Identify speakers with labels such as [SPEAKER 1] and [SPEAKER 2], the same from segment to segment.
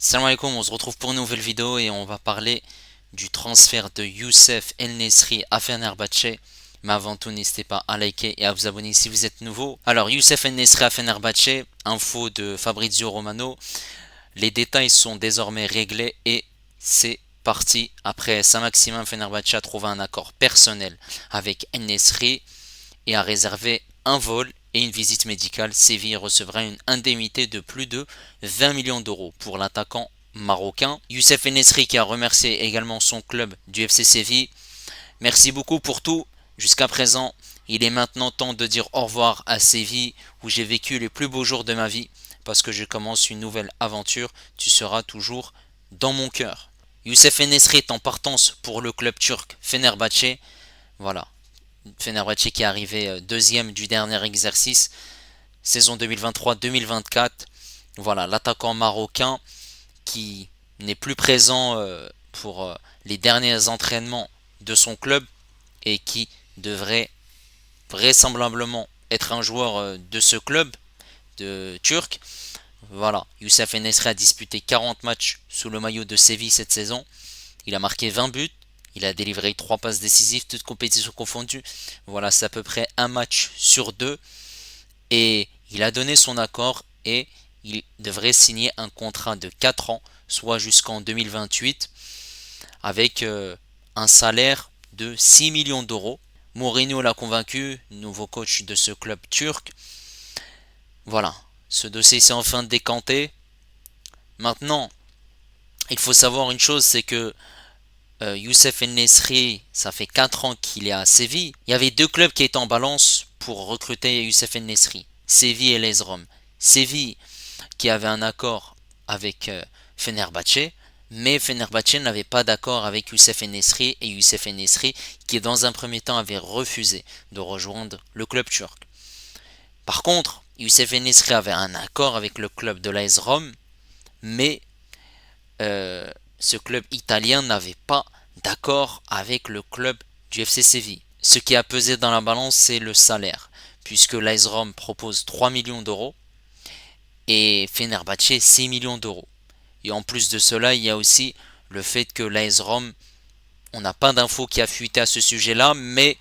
[SPEAKER 1] Salam alaikum, on se retrouve pour une nouvelle vidéo et on va parler du transfert de Youssef El Nesri à Fenerbahçe. Mais avant tout, n'hésitez pas à liker et à vous abonner si vous êtes nouveau. Alors, Youssef El Nesri à Fenerbahçe, info de Fabrizio Romano. Les détails sont désormais réglés et c'est parti. Après Saint-Maximin, Fenerbahçe a trouvé un accord personnel avec El Nesri et a réservé un vol et une visite médicale. Séville recevra une indemnité de plus de 20 millions d'euros pour l'attaquant marocain. Youssef Enesri qui a remercié également son club du FC Séville. Merci beaucoup pour tout jusqu'à présent. Il est maintenant temps de dire au revoir à Séville où j'ai vécu les plus beaux jours de ma vie parce que je commence une nouvelle aventure. Tu seras toujours dans mon cœur. Youssef Enesri est en partance pour le club turc Fenerbahçe. Voilà, Fenerbahçe qui est arrivé deuxième du dernier exercice, saison 2023-2024. Voilà, l'attaquant marocain qui n'est plus présent pour les derniers entraînements de son club et qui devrait vraisemblablement être un joueur de ce club de turc. Voilà, Youssef Enesri a disputé 40 matchs sous le maillot de Séville cette saison. Il a marqué 20 buts. Il a délivré 3 passes décisives, toutes compétitions confondues. Voilà, c'est à peu près un match sur deux. Et il a donné son accord et il devrait signer un contrat de 4 ans, soit jusqu'en 2028, avec un salaire de 6 millions d'euros. Mourinho l'a convaincu, nouveau coach de ce club turc. Voilà, ce dossier s'est enfin décanté. Maintenant, il faut savoir une chose, c'est que Youssef El-Nesri, ça fait 4 ans qu'il est à Séville. Il y avait deux clubs qui étaient en balance pour recruter Youssef El-Nesri, Séville et l'AS Rome. Séville qui avait un accord avec Fenerbahçe, mais Fenerbahçe n'avait pas d'accord avec Youssef El-Nesri et Youssef El-Nesri qui dans un premier temps avait refusé de rejoindre le club turc. Par contre, Youssef El-Nesri avait un accord avec le club de l'AS Rome, mais ce club italien n'avait pas d'accord avec le club du FC Séville. Ce qui a pesé dans la balance, c'est le salaire, puisque l'AS Rome propose 3 millions d'euros et Fenerbahçe 6 millions d'euros. Et en plus de cela, il y a aussi le fait que l'AS Rome, on n'a pas d'infos qui a fuité à ce sujet-là, mais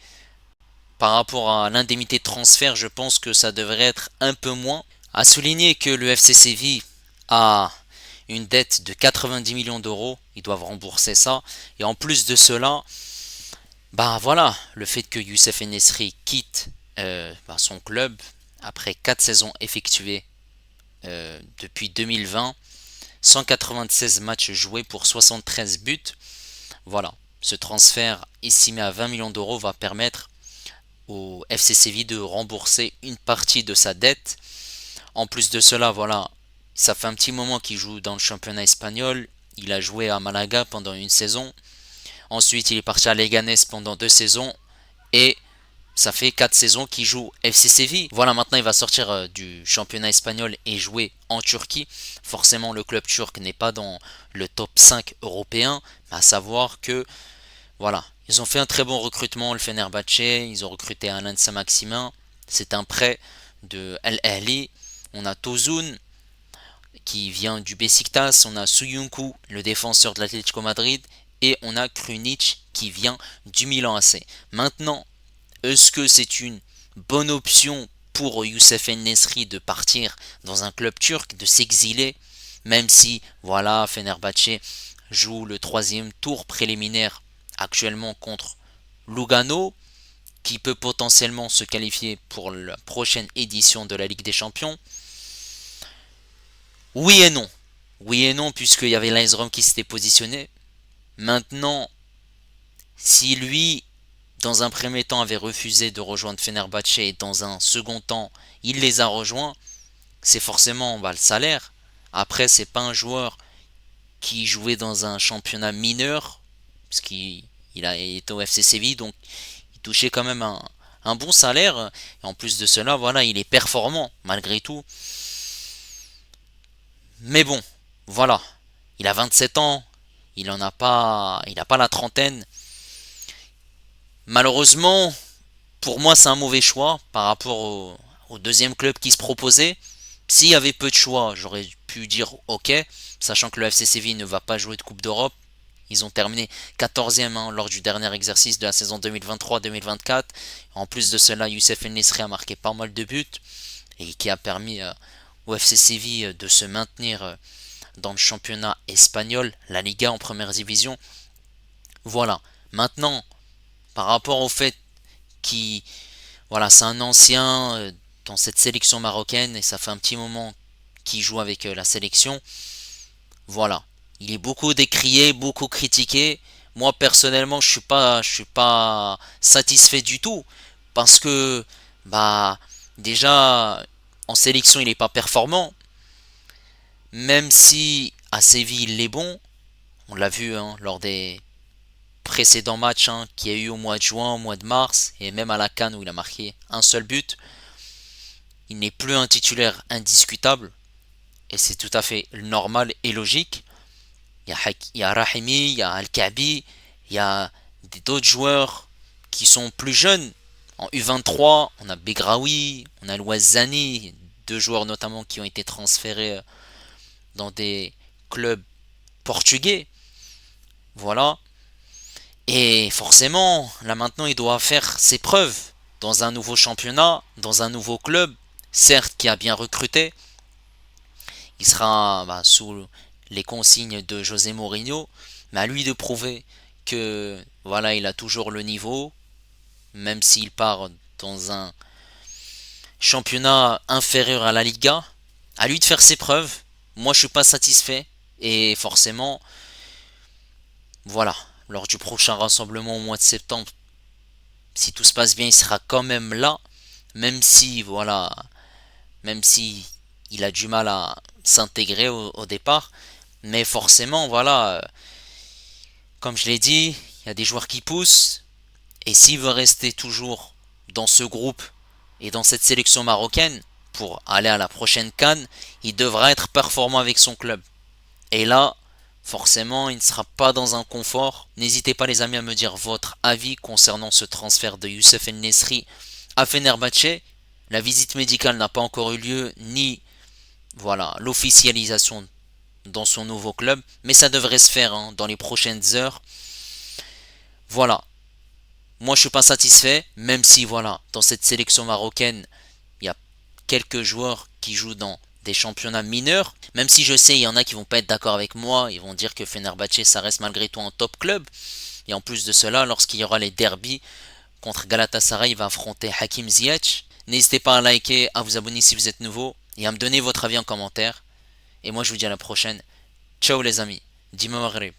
[SPEAKER 1] par rapport à l'indemnité de transfert, je pense que ça devrait être un peu moins. À souligner que le FC Séville a une dette de 90 millions d'euros, ils doivent rembourser ça. Et en plus de cela, bah voilà, le fait que Youssef En-Nesyri quitte son club après 4 saisons effectuées depuis 2020, 196 matchs joués pour 73 buts. Voilà, ce transfert estimé à 20 millions d'euros va permettre au FC Séville de rembourser une partie de sa dette. En plus de cela, voilà, ça fait un petit moment qu'il joue dans le championnat espagnol. Il a joué à Malaga pendant une saison. Ensuite, il est parti à Leganés pendant 2 saisons. Et ça fait 4 saisons qu'il joue FC Séville. Voilà, maintenant il va sortir du championnat espagnol et jouer en Turquie. Forcément, le club turc n'est pas dans le top 5 européen. À savoir que, voilà, ils ont fait un très bon recrutement, le Fenerbahçe. Ils ont recruté Alain Saint-Maximin. C'est un prêt de El Ahly. On a Tosun qui vient du Besiktas, on a Suyuncu, le défenseur de l'Atlético Madrid, et on a Krunic qui vient du Milan AC. Maintenant, est-ce que c'est une bonne option pour Youssef En-Nesyri de partir dans un club turc, de s'exiler, même si, voilà, Fenerbahçe joue le troisième tour préliminaire actuellement contre Lugano, qui peut potentiellement se qualifier pour la prochaine édition de la Ligue des Champions. Oui et non. Oui et non, puisqu'il y avait l'AS Rome qui s'était positionné. Maintenant, si lui, dans un premier temps, avait refusé de rejoindre Fenerbahçe et dans un second temps, il les a rejoints, c'est forcément le salaire. Après, c'est pas un joueur qui jouait dans un championnat mineur, parce qu'il a été au FC Séville, donc il touchait quand même un bon salaire. Et en plus de cela, voilà, il est performant malgré tout. Mais bon, voilà. Il a 27 ans, il n'a pas la trentaine. Malheureusement, pour moi, c'est un mauvais choix par rapport au deuxième club qui se proposait. S'il y avait peu de choix, j'aurais pu dire ok, sachant que le FC Séville ne va pas jouer de Coupe d'Europe. Ils ont terminé 14e lors du dernier exercice de la saison 2023-2024. En plus de cela, Youssef El-Nesri a marqué pas mal de buts et qui a permis au FC Séville de se maintenir dans le championnat espagnol, la Liga en première division. Voilà. Maintenant, par rapport au fait qu'il, voilà, c'est un ancien dans cette sélection marocaine et ça fait un petit moment qu'il joue avec la sélection. Voilà. Il est beaucoup décrié, beaucoup critiqué. Moi personnellement, je suis pas satisfait du tout parce que bah déjà en sélection, il n'est pas performant, même si à Séville, il est bon. On l'a vu lors des précédents matchs qu'il y a eu au mois de juin, au mois de mars et même à la CAN où il a marqué un seul but. Il n'est plus un titulaire indiscutable et c'est tout à fait normal et logique. Il y a Rahimi, il y a Al-Kaabi, il y a d'autres joueurs qui sont plus jeunes. En U23, on a Begraoui, on a Louazani, deux joueurs notamment qui ont été transférés dans des clubs portugais. Voilà. Et forcément, là maintenant, il doit faire ses preuves dans un nouveau championnat, dans un nouveau club, certes qui a bien recruté. Il sera sous les consignes de José Mourinho, mais à lui de prouver que voilà, il a toujours le niveau, même s'il part dans un championnat inférieur à la Liga. À lui de faire ses preuves. Moi, je suis pas satisfait et forcément, voilà, lors du prochain rassemblement au mois de septembre, si tout se passe bien, il sera quand même là, même si voilà, même si il a du mal à s'intégrer au départ. Mais forcément, voilà, comme je l'ai dit, il y a des joueurs qui poussent. Et s'il veut rester toujours dans ce groupe et dans cette sélection marocaine pour aller à la prochaine CAN, il devra être performant avec son club. Et là, forcément, il ne sera pas dans un confort. N'hésitez pas les amis à me dire votre avis concernant ce transfert de Youssef El-Nesri à Fenerbahçe. La visite médicale n'a pas encore eu lieu, ni voilà l'officialisation dans son nouveau club, mais ça devrait se faire dans les prochaines heures. Voilà. Moi, je suis pas satisfait, même si voilà, dans cette sélection marocaine, il y a quelques joueurs qui jouent dans des championnats mineurs. Même si je sais, il y en a qui vont pas être d'accord avec moi, ils vont dire que Fenerbahçe, ça reste malgré tout un top club. Et en plus de cela, lorsqu'il y aura les derbies contre Galatasaray, il va affronter Hakim Ziyech. N'hésitez pas à liker, à vous abonner si vous êtes nouveau et à me donner votre avis en commentaire. Et moi, je vous dis à la prochaine. Ciao les amis. Dima Maghreb.